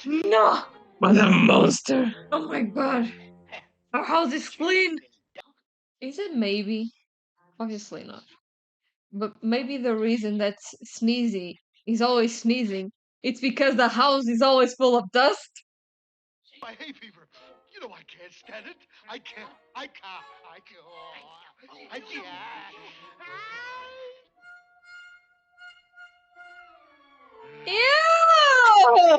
No! What a monster! Oh my god. Our house is clean! Is it maybe? Obviously not. But maybe the reason that Sneezy is always sneezing, it's because the house is always full of dust. My hay fever. You know I can't stand it. I can't. I can't. Ew!